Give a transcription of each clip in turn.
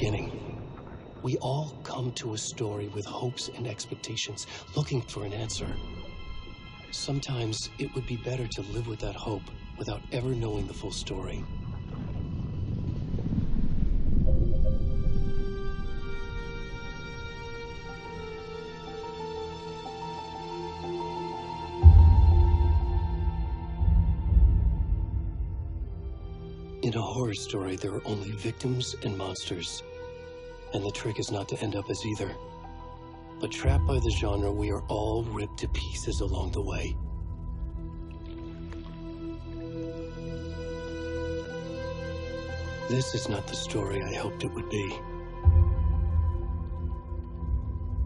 beginning. We all come to a story with hopes and expectations, looking for an answer. Sometimes it would be better to live with that hope without ever knowing the full story. In a horror story, there are only victims and monsters. And the trick is not to end up as either. But trapped by the genre, we are all ripped to pieces along the way. This is not the story I hoped it would be.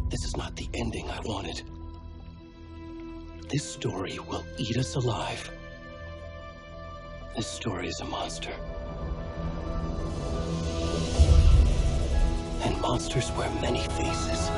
This is not the ending I wanted. This story will eat us alive. This story is a monster. And monsters wear many faces.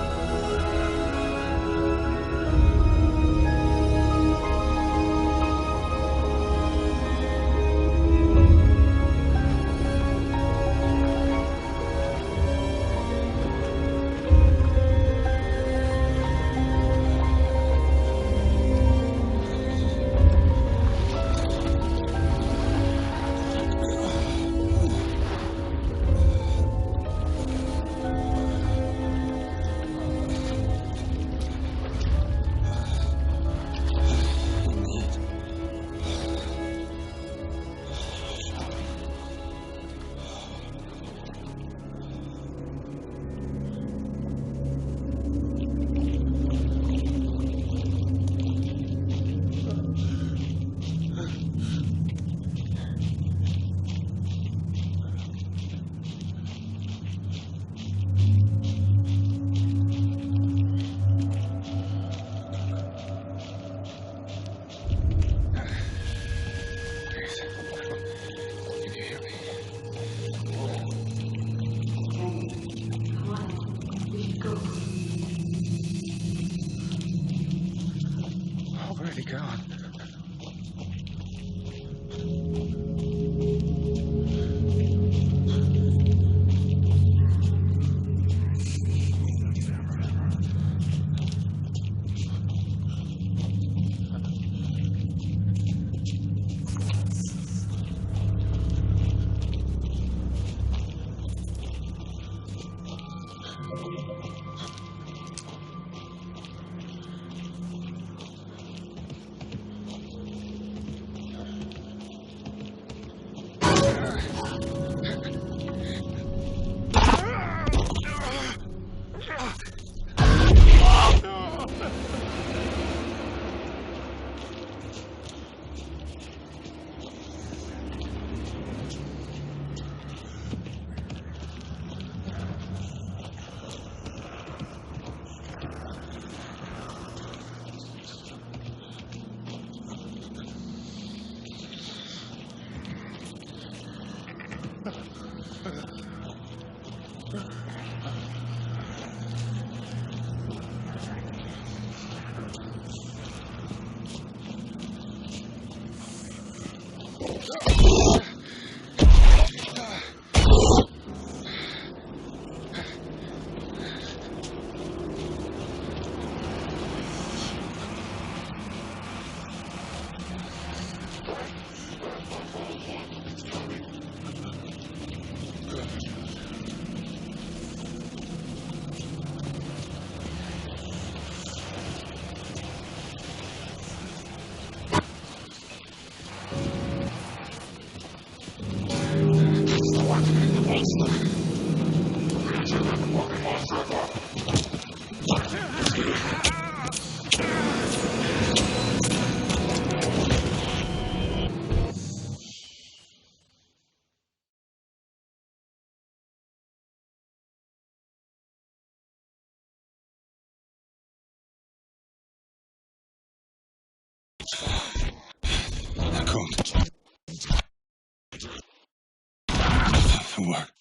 For work.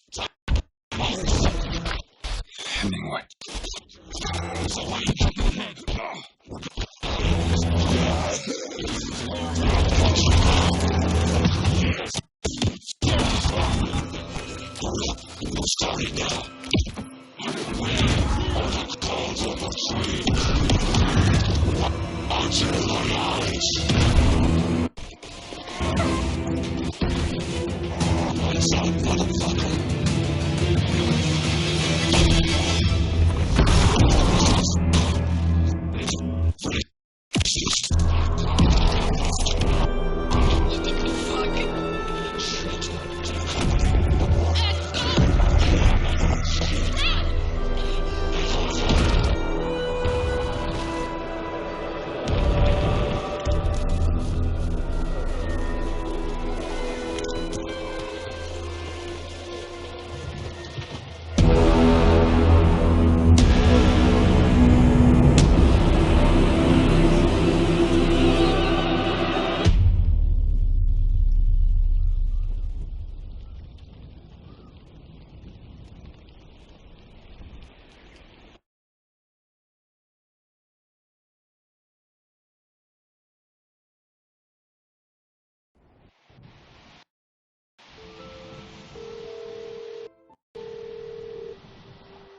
Hemingway. Starting now.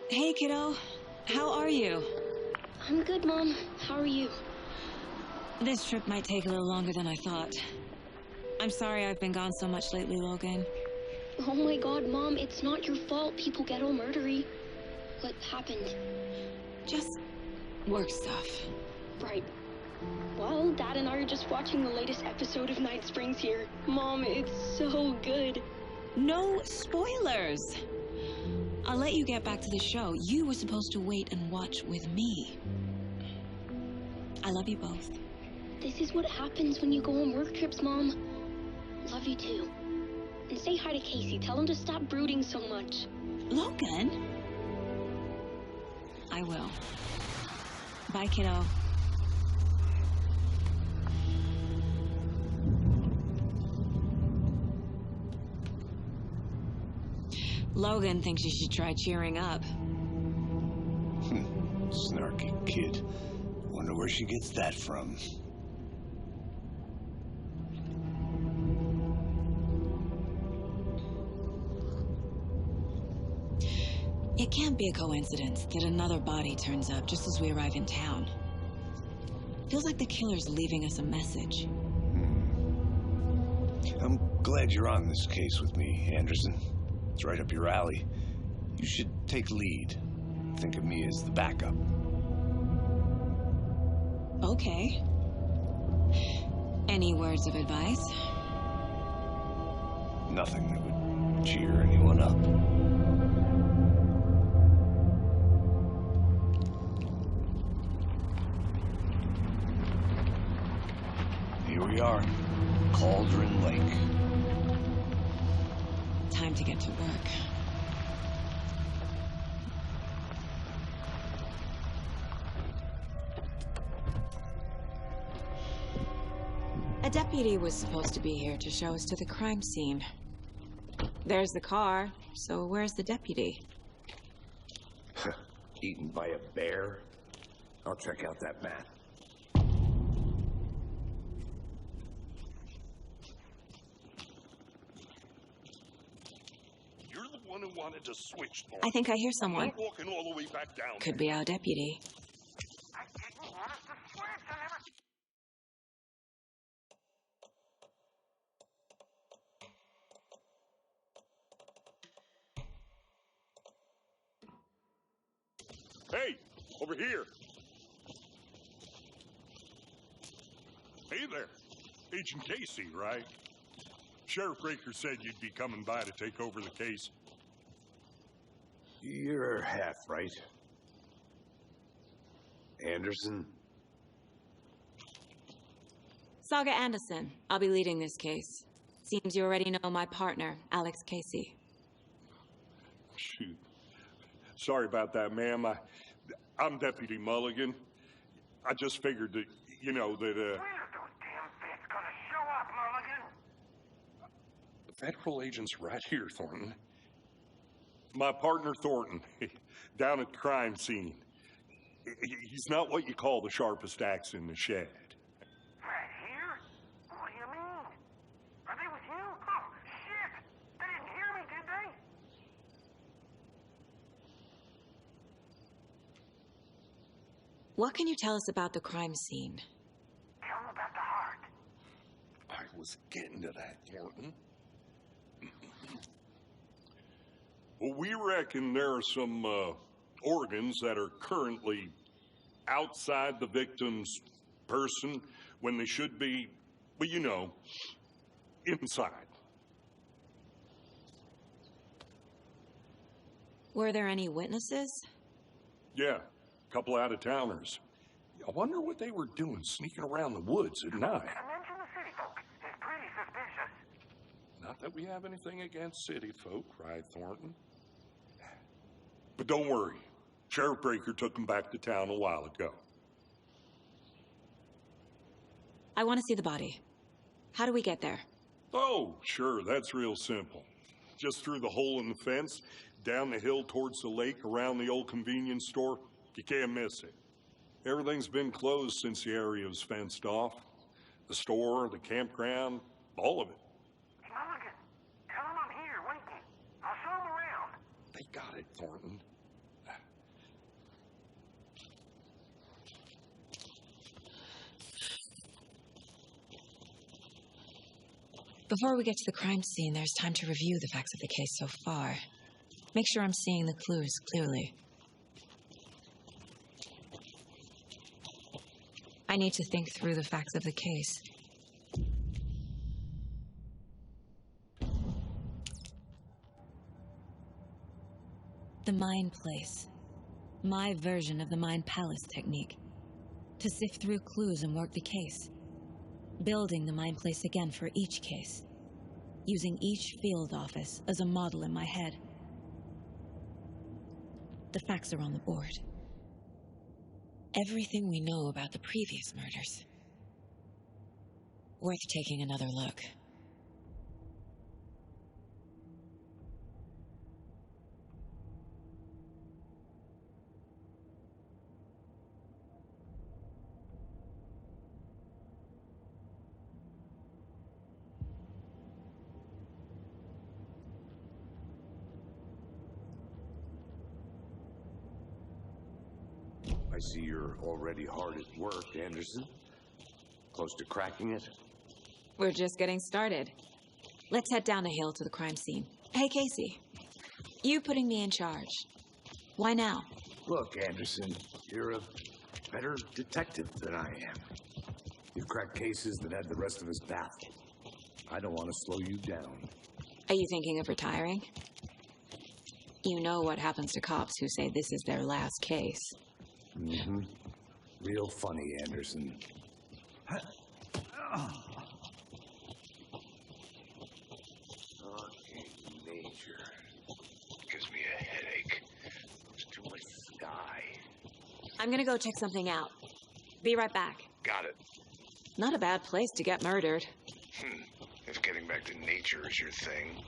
Hey, kiddo. How are you? I'm good, Mom. How are you? This trip might take a little longer than I thought. I'm sorry I've been gone so much lately, Logan. Oh my God, Mom, it's not your fault people get all murdery. What happened? Just work stuff. Right. Well, Dad and I are just watching the latest episode of Night Springs here. Mom, it's so good. No spoilers! I'll let you get back to the show. You were supposed to wait and watch with me. I love you both. This is what happens when you go on work trips, Mom. Love you too. And say hi to Casey. Tell him to stop brooding so much. Logan? I will. Bye, kiddo. Logan thinks you should try cheering up. Snarky kid. Wonder where she gets that from. It can't be a coincidence that another body turns up just as we arrive in town. Feels like the killer's leaving us a message. I'm glad you're on this case with me, Anderson. It's right up your alley. You should take lead. Think of me as the backup. Okay. Any words of advice? Nothing that would cheer anyone up. Here we are. Cauldron Lake. Time to get to work. A deputy was supposed to be here to show us to the crime scene. There's the car, so where's the deputy? Eaten by a bear? I'll check out that map. You're the one who wanted to switch, Thorne. I think I hear someone. I'm walking all the way back down. Could be our deputy. I didn't want us to switch. I never... Hey, over here. Hey there. Agent Casey, right? Sheriff Raker said you'd be coming by to take over the case. You're half right. Anderson? Saga Anderson. I'll be leading this case. Seems you already know my partner, Alex Casey. Shoot. Sorry about that, ma'am. I'm Deputy Mulligan. I just figured that, you know, that, When are those damn feds gonna show up, Mulligan? the federal agent's right here, Thornton. My partner, Thornton, down at the crime scene. He's not what you call the sharpest axe in the shed. Right here? What do you mean? Are they with you? Oh, shit! They didn't hear me, did they? What can you tell us about the crime scene? was getting to that, Thornton. Well, we reckon there are some organs that are currently outside the victim's person when they should be, well, you know, inside. Were there any witnesses? Yeah, a couple out-of-towners. I wonder what they were doing sneaking around the woods at night. I mentioned the city folk. It's pretty suspicious. Not that we have anything against city folk, right, Thornton? But don't worry. Sheriff Breaker took them back to town a while ago. I want to see the body. How do we get there? Oh, sure, that's real simple. Just through the hole in the fence, down the hill towards the lake, around the old convenience store. You can't miss it. Everything's been closed since the area was fenced off. The store, the campground, all of it. Mulligan, tell him I'm here waiting. I'll show him around. They got it, Thornton. Before we get to the crime scene, there's time to review the facts of the case so far. Make sure I'm seeing the clues clearly. I need to think through the facts of the case. The mind place. My version of the mind palace technique. To sift through clues and work the case. Building the mind place again for each case. Using each field office as a model in my head. The facts are on the board. Everything we know about the previous murders. Worth taking another look. I see you're already hard at work, Anderson. Close to cracking it? We're just getting started. Let's head down the hill to the crime scene. Hey, Casey. You putting me in charge. Why now? Look, Anderson, you're a better detective than I am. You've cracked cases that had the rest of us baffled. I don't want to slow you down. Are you thinking of retiring? You know what happens to cops who say this is their last case. Mm-hmm. Real funny, Anderson. Nature gives me a headache. There's too much sky. I'm gonna go check something out. Be right back. Got it. Not a bad place to get murdered. If getting back to nature is your thing.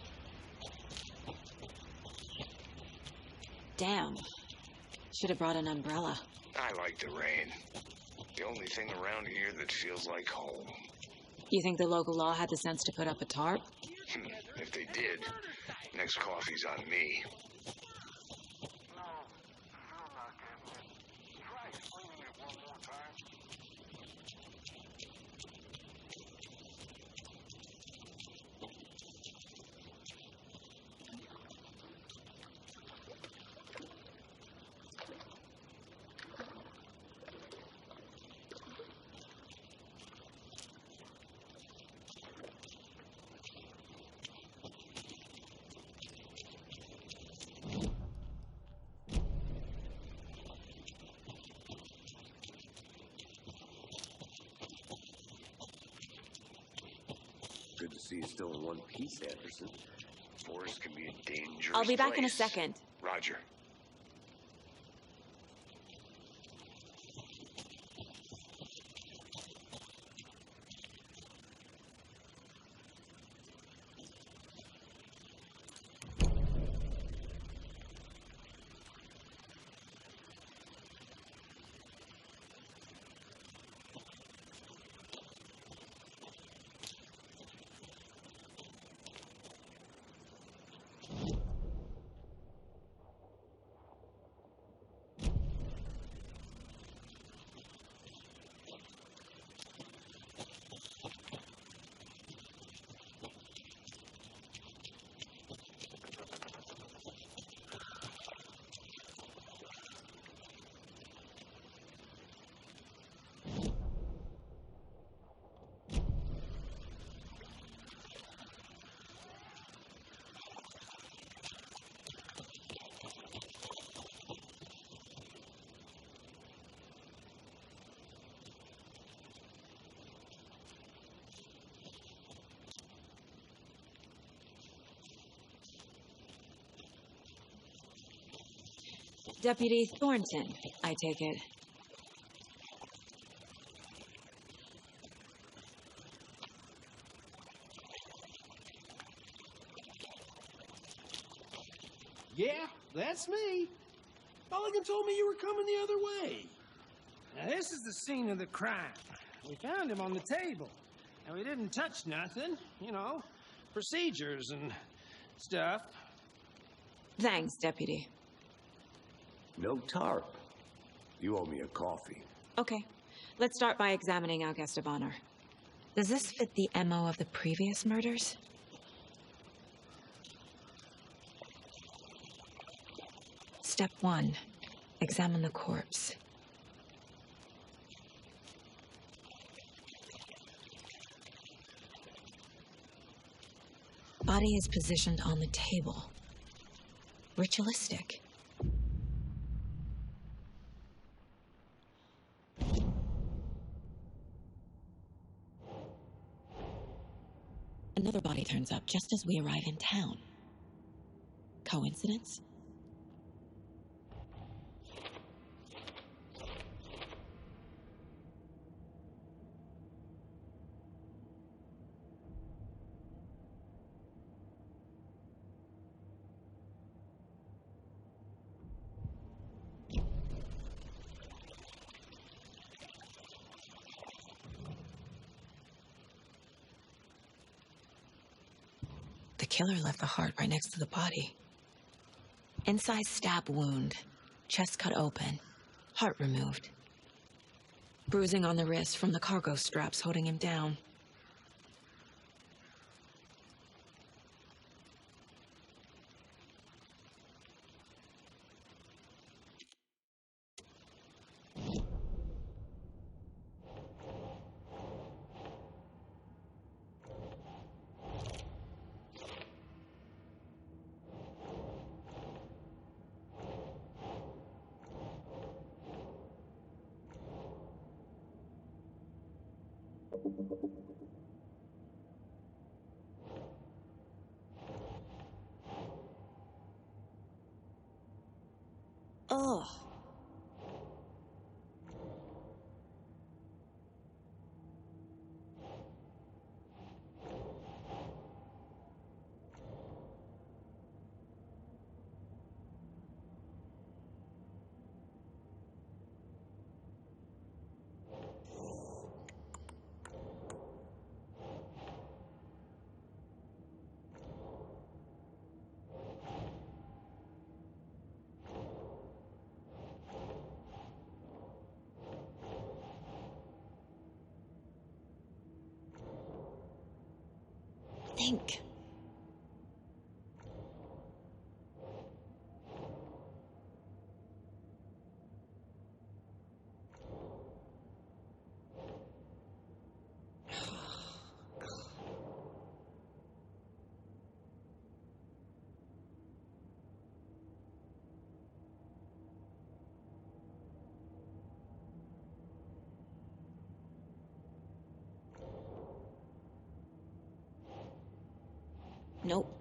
Damn. Should have brought an umbrella. I like the rain. The only thing around here that feels like home. You think the local law had the sense to put up a tarp? If they did, next coffee's on me. No, I'm not getting it. Try explaining it one more time. Good to see you still in one piece, Anderson. Forest can be a dangerous I'll be back in a place. second. Roger. Deputy Thornton, I take it. Yeah, that's me. Mulligan told me you were coming the other way. Now, this is the scene of the crime. We found him on the table. And we didn't touch nothing, you know, procedures and stuff. Thanks, Deputy. No tarp. You owe me a coffee. Okay, let's start by examining our guest of honor. Does this fit the MO of the previous murders? Step 1. Examine the corpse. Body is positioned on the table. Ritualistic. Another body turns up just as we arrive in town. Coincidence? The killer left the heart right next to the body. Inside stab wound, chest cut open, heart removed. Bruising on the wrist from the cargo straps holding him down. Ugh. Think. Nope.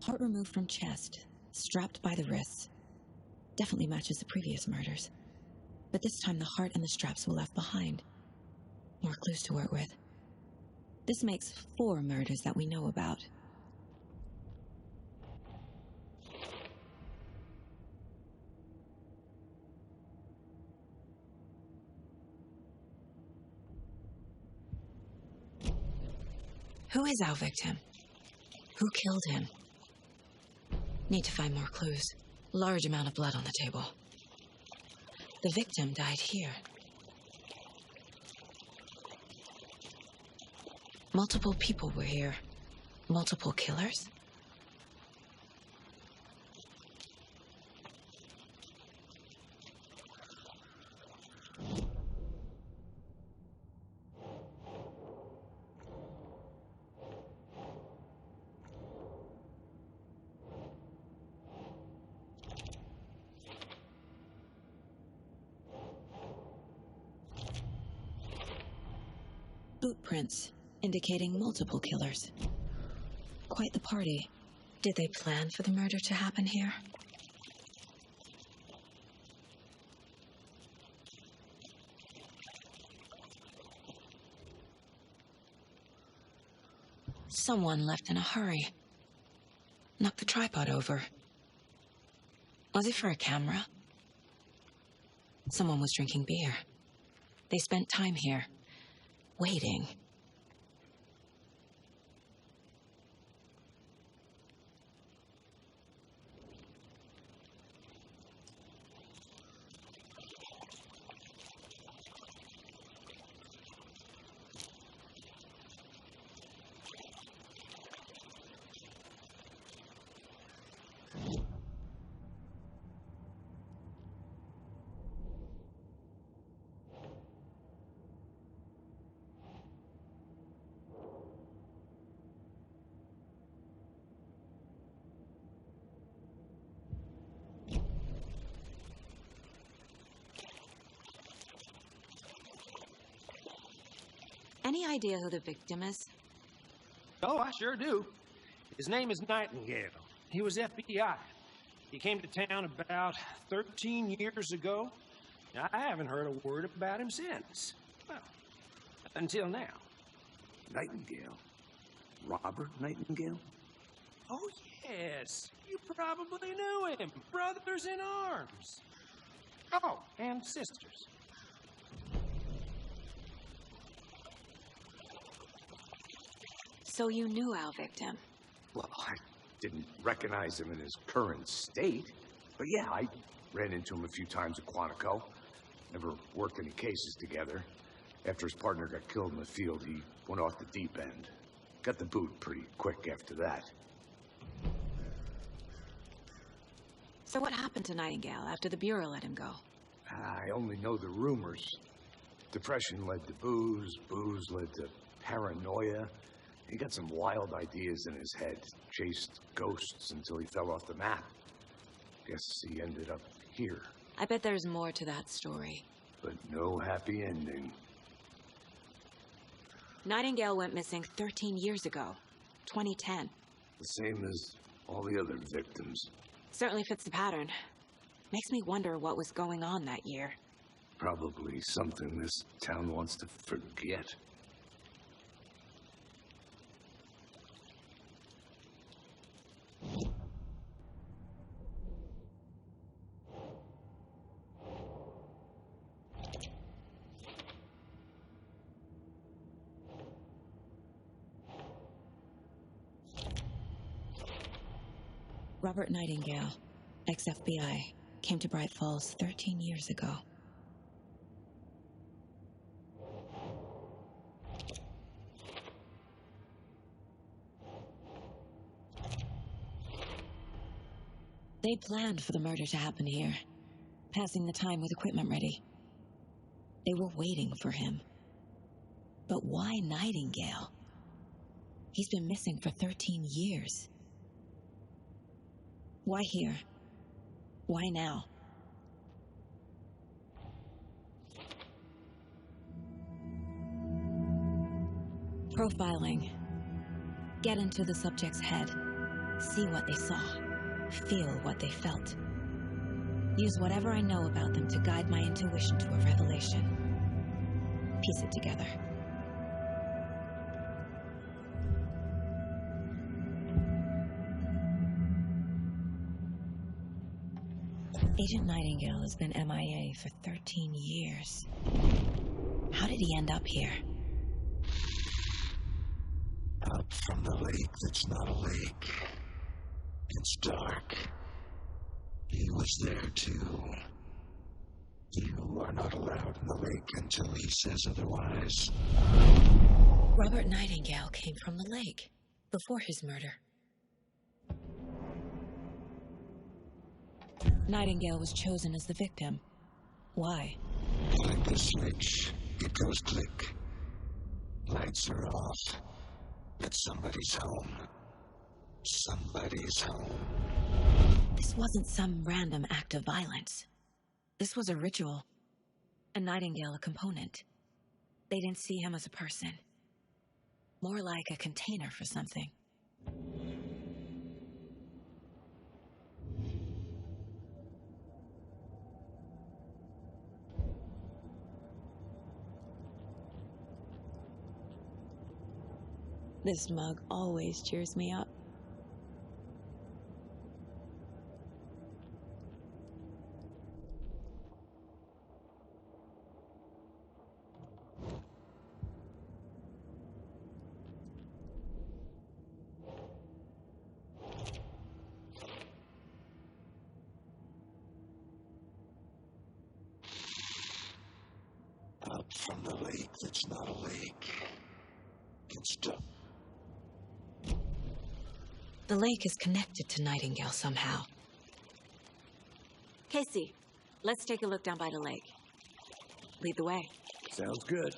Heart removed from chest, strapped by the wrists. Definitely matches the previous murders. But this time the heart and the straps were left behind. More clues to work with. This makes 4 murders that we know about. Who is our victim? Who killed him? Need to find more clues. Large amount of blood on the table. The victim died here. Multiple people were here. Multiple killers? Boot prints indicating multiple killers. Quite the party. Did they plan for the murder to happen here? Someone left in a hurry. Knocked the tripod over. Was it for a camera? Someone was drinking beer. They spent time here, waiting. Any idea who the victim is? Oh, I sure do. His name is Nightingale. He was FBI. He came to town about 13 years ago. I haven't heard a word about him since. Well, until now. Nightingale? Robert Nightingale? Oh, yes. You probably knew him. Brothers in arms. Oh, and sisters. So you knew our victim? Well, I didn't recognize him in his current state. But yeah, I ran into him a few times at Quantico. Never worked any cases together. After his partner got killed in the field, he went off the deep end. Got the boot pretty quick after that. So what happened to Nightingale after the Bureau let him go? I only know the rumors. Depression led to booze, booze led to paranoia. He got some wild ideas in his head, chased ghosts until he fell off the map. Guess he ended up here. I bet there's more to that story. But no happy ending. Nightingale went missing 13 years ago, 2010. The same as all the other victims. Certainly fits the pattern. Makes me wonder what was going on that year. Probably something this town wants to forget. Robert Nightingale, ex-FBI, came to Bright Falls 13 years ago. They planned for the murder to happen here, passing the time with equipment ready. They were waiting for him. But why Nightingale? He's been missing for 13 years. Why here? Why now? Profiling. Get into the subject's head. See what they saw. Feel what they felt. Use whatever I know about them to guide my intuition to a revelation. Piece it together. Agent Nightingale has been MIA for 13 years. How did he end up here? Up from the lake that's not a lake. It's dark. He was there too. You are not allowed in the lake until he says otherwise. Robert Nightingale came from the lake. before his murder. Nightingale was chosen as the victim. Why? Like the switch, it goes click. Lights are off. But somebody's home. Somebody's home. This wasn't some random act of violence. This was a ritual. And Nightingale a component. They didn't see him as a person. More like a container for something. This mug always cheers me up. Up from the lake that's not a lake. It's stuck. The lake is connected to Nightingale somehow. Casey, let's take a look down by the lake. Lead the way. Sounds good.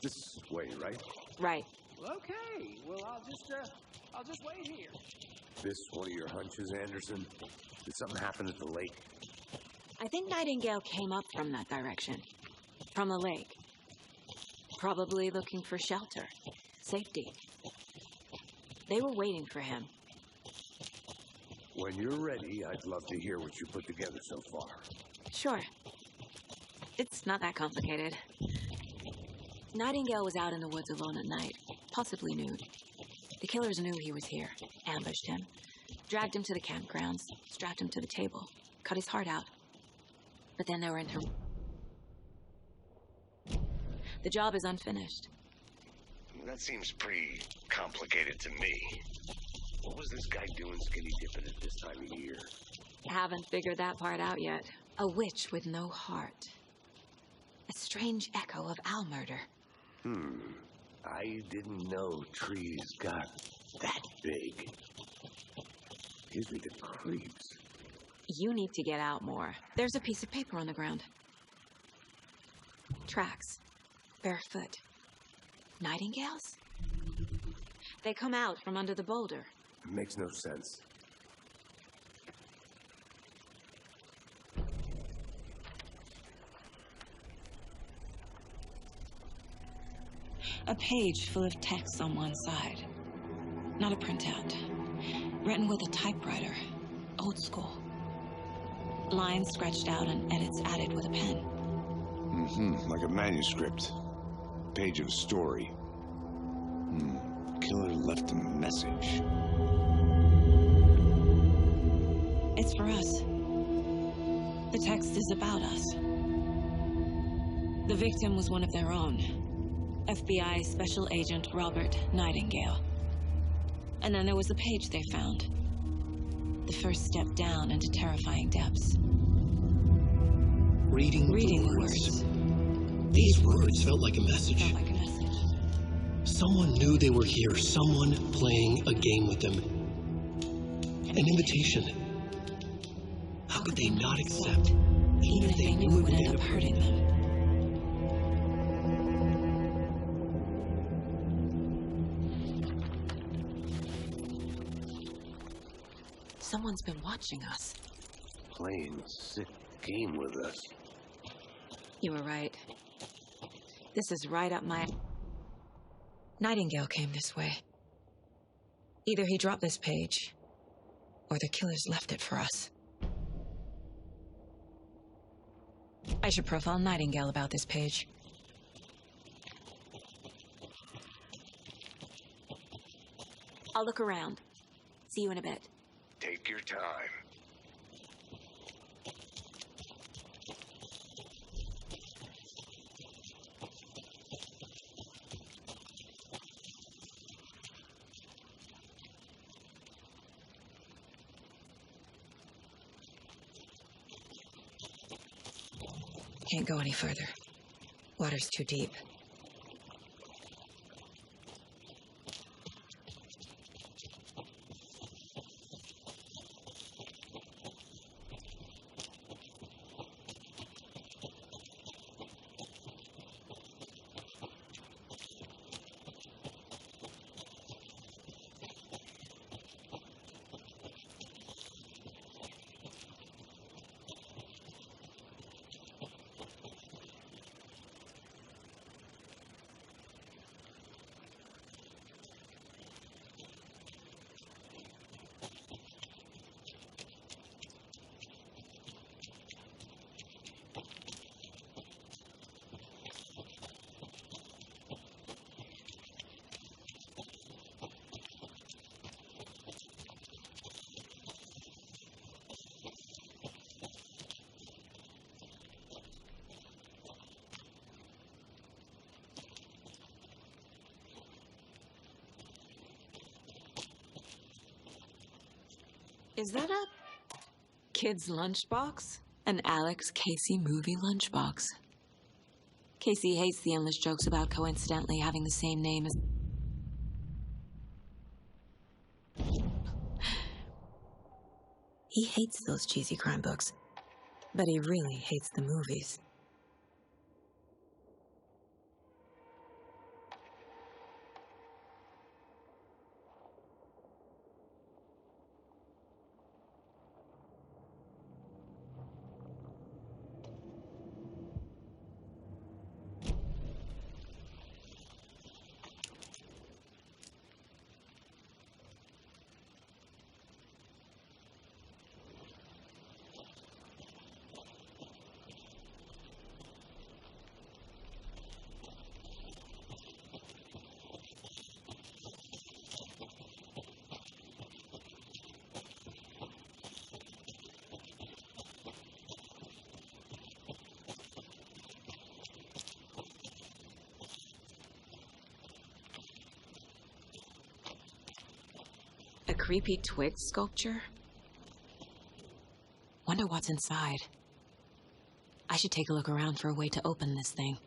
This way, right? Right. Well, okay. Well, I'll just wait here. This one of your hunches, Anderson? Did something happen at the lake? I think Nightingale came up from that direction. From the lake. Probably looking for shelter. Safety. They were waiting for him. When you're ready, I'd love to hear what you put together so far. Sure. It's not that complicated. Nightingale was out in the woods alone at night, possibly nude. The killers knew he was here, ambushed him, dragged him to the campgrounds, strapped him to the table, cut his heart out. But then they were The job is unfinished. That seems pretty complicated to me. What was this guy doing skinny dipping at this time of year? Haven't figured that part out yet. A witch with no heart. A strange echo of owl murder. I didn't know trees got that big. Gives me the creeps. You need to get out more. There's a piece of paper on the ground. Tracks. Barefoot. Nightingales? They come out from under the boulder. It makes no sense. A page full of text on one side. Not a printout. Written with a typewriter. Old school. Lines scratched out and edits added with a pen. Like a manuscript. Page of a story. Killer left a message. It's for us. The text is about us. The victim was one of their own. FBI Special Agent Robert Nightingale. And then there was the page they found. The first step down into terrifying depths. Reading the words. These words felt like a message. Someone knew they were here. Someone playing a game with them. An invitation. How could they not accept, even if they knew it would end up hurting them? Someone's been watching us. Playing a sick game with us. You were right. This is right up my... Nightingale came this way. Either he dropped this page, or the killers left it for us. I should profile Nightingale about this page. I'll look around. See you in a bit. Take your time. Can't go any further. Water's too deep. Is that a kid's lunchbox? An Alex Casey movie lunchbox. Casey hates the endless jokes about coincidentally having the same name as... He hates those cheesy crime books, but he really hates the movies. A creepy twig sculpture? Wonder what's inside. I should take a look around for a way to open this thing.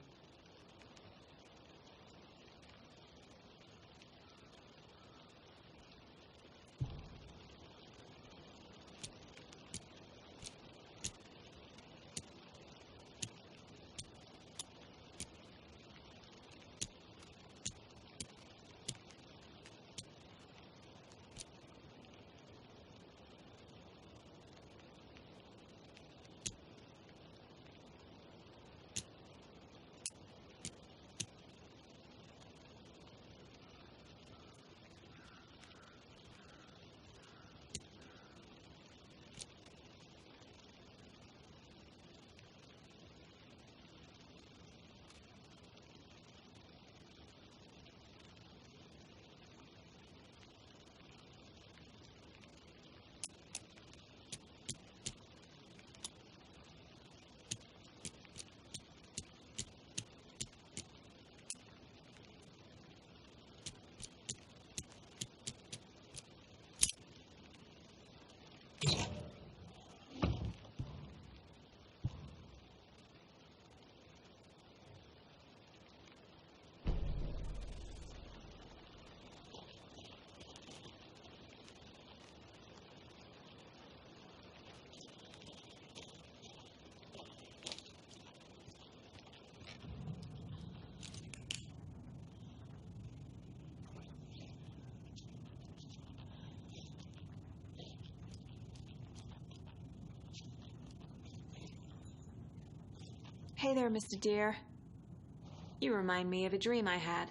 Hey there, Mr. Deer. You remind me of a dream I had.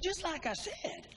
Just like I said.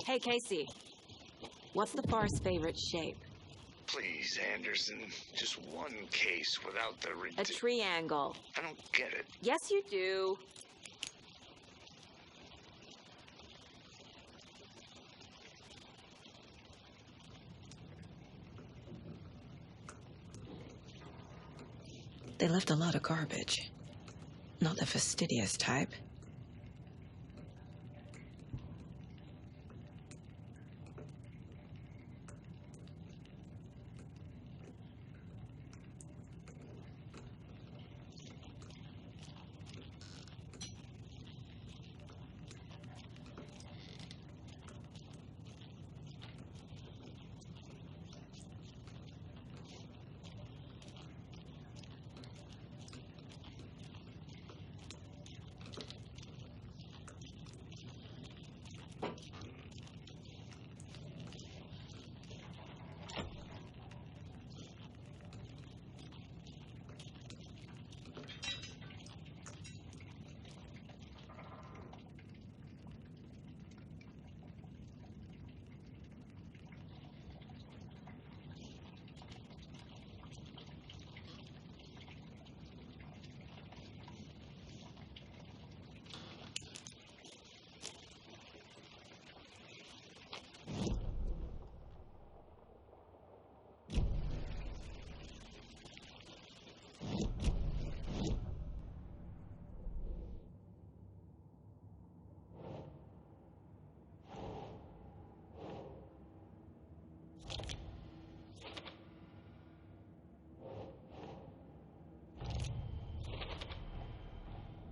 Hey, Casey. What's the far's favorite shape? Please, Anderson. Just one case without the A triangle. I don't get it. Yes, you do. They left a lot of garbage. Not the fastidious type.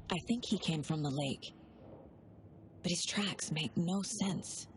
I think he came from the lake. But his tracks make no sense.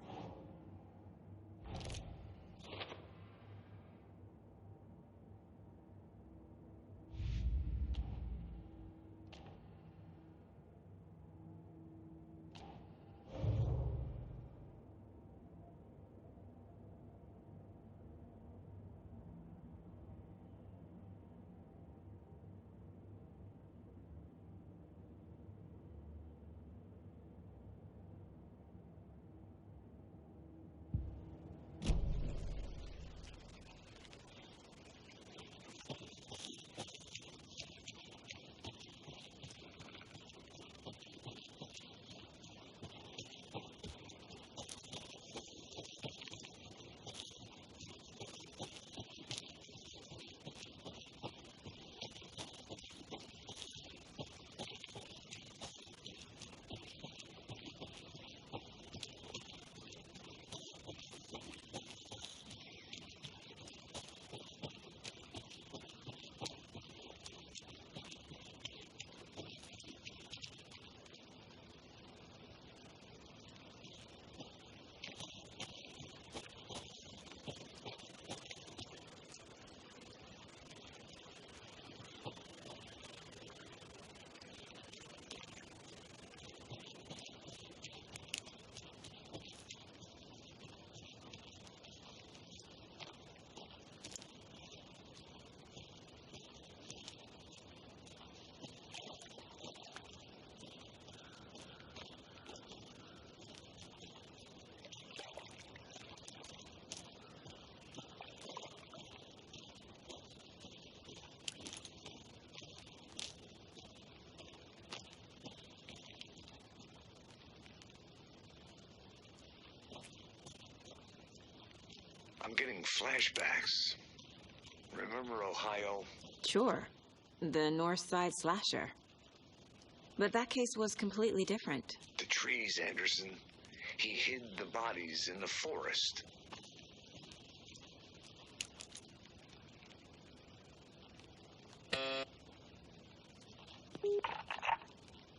I'm getting flashbacks. Remember Ohio? Sure. The North Side slasher. But that case was completely different. The trees, Anderson. He hid the bodies in the forest.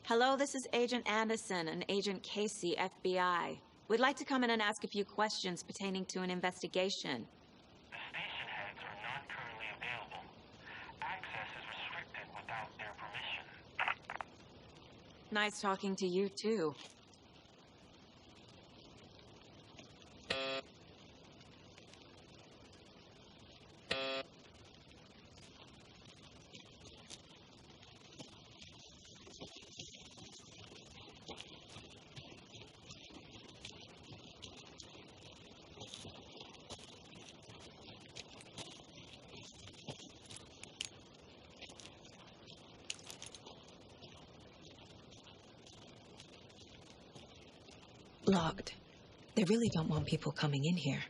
Hello, this is Agent Anderson and Agent Casey, FBI. We'd like to come in and ask a few questions pertaining to an investigation. The station heads are not currently available. Access is restricted without their permission. Nice talking to you, too. Locked. They really don't want people coming in here.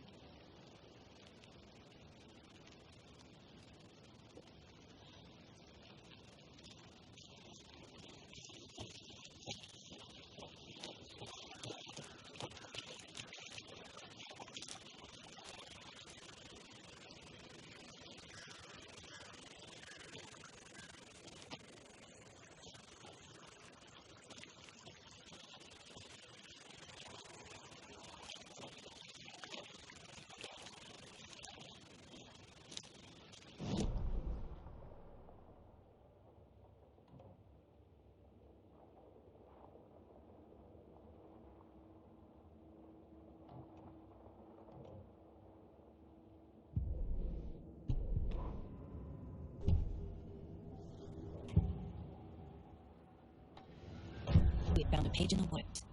We found a page in the woods.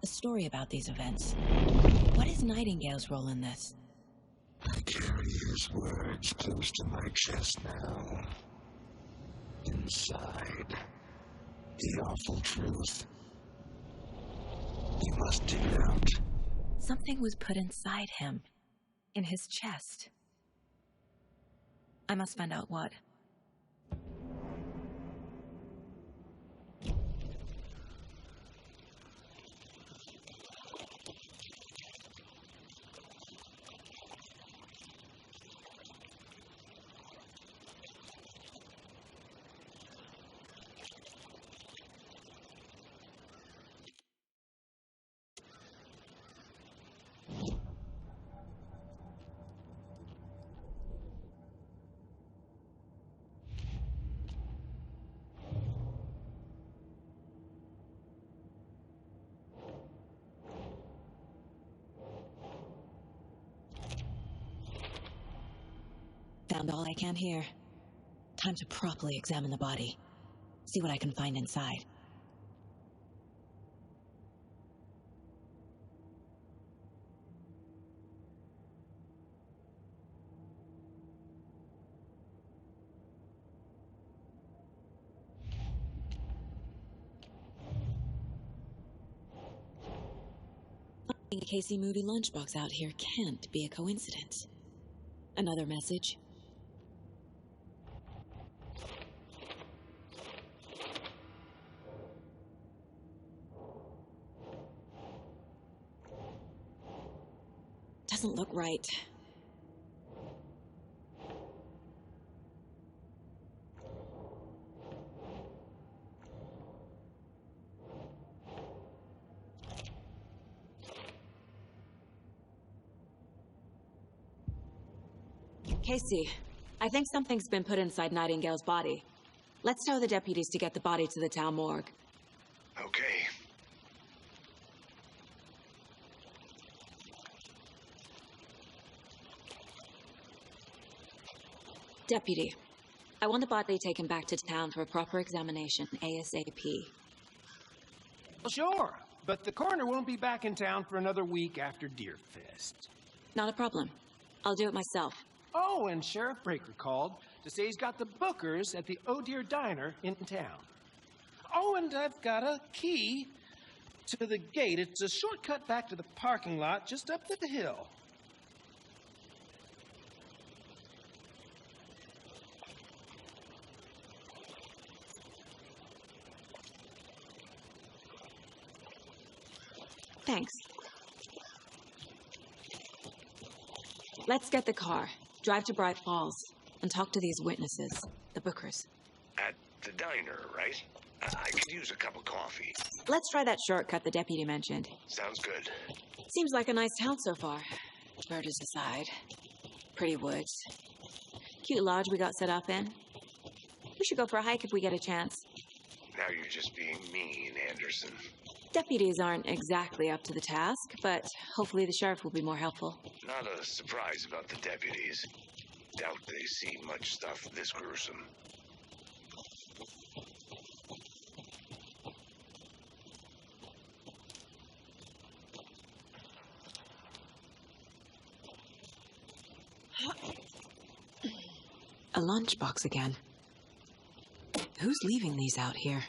A story about these events. What is Nightingale's role in this? I carry his words close to my chest now. Inside, the awful truth. You must dig it out. Something was put inside him. In his chest. I must find out what. Found all I can here. Time to properly examine the body. See what I can find inside. Finding a Casey movie lunchbox out here can't be a coincidence. Another message. Doesn't look right. Casey, I think something's been put inside Nightingale's body. Let's tell the deputies to get the body to the town morgue. Okay. Deputy, I want the body taken back to town for a proper examination, ASAP. Well, sure, but the coroner won't be back in town for another week after Deerfest. Not a problem. I'll do it myself. Oh, and Sheriff Breaker called to say he's got the bookers at the Oh Dear Diner in town. Oh, and I've got a key to the gate. It's a shortcut back to the parking lot just up the hill. Thanks. Let's get the car, drive to Bright Falls, and talk to these witnesses, the bookers. At the diner, right? I could use a cup of coffee. Let's try that shortcut the deputy mentioned. Sounds good. Seems like a nice town so far. Murders aside. Pretty woods. Cute lodge we got set up in. We should go for a hike if we get a chance. Now you're just being mean, Anderson. Deputies aren't exactly up to the task, but hopefully the sheriff will be more helpful. Not a surprise about the deputies. Doubt they see much stuff this gruesome. A lunchbox again. Who's leaving these out here?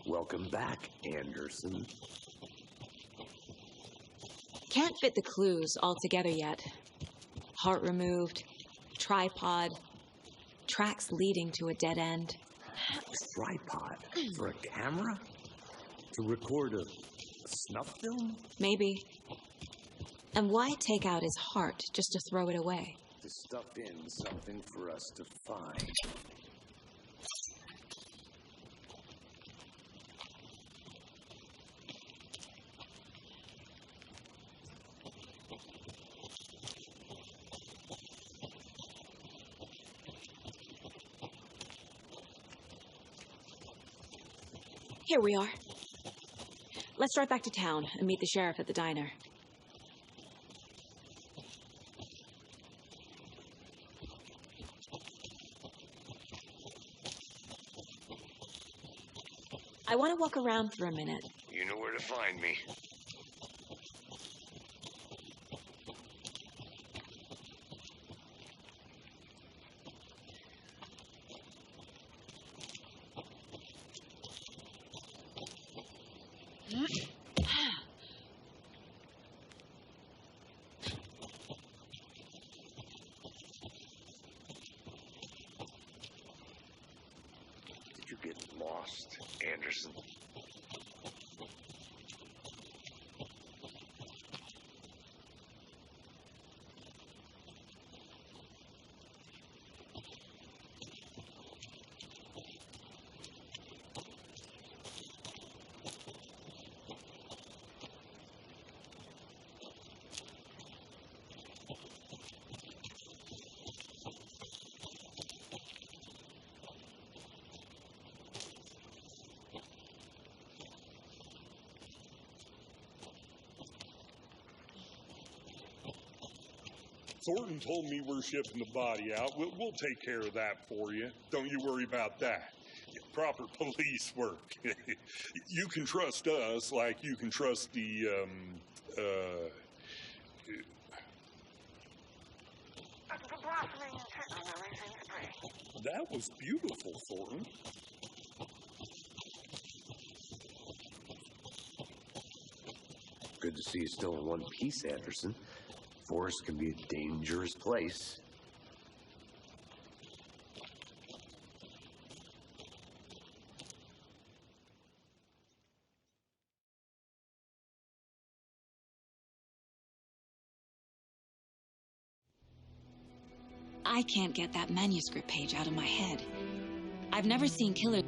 Welcome back, Anderson. Can't fit the clues all together yet. Heart removed, tripod, tracks leading to a dead end. Tripod? For a camera? To record a snuff film? Maybe. And why take out his heart just to throw it away? To stuff in something for us to find. Here we are. Let's drive back to town and meet the sheriff at the diner. I want to walk around for a minute. You know where to find me. Did you get lost, Anderson? Thornton told me we're shipping the body out. We'll take care of that for you. Don't you worry about that. Proper police work. You can trust us like you can trust the, That was beautiful, Thornton. Good to see you still in one piece, Anderson. Forest can be a dangerous place. I can't get that manuscript page out of my head. I've never seen killers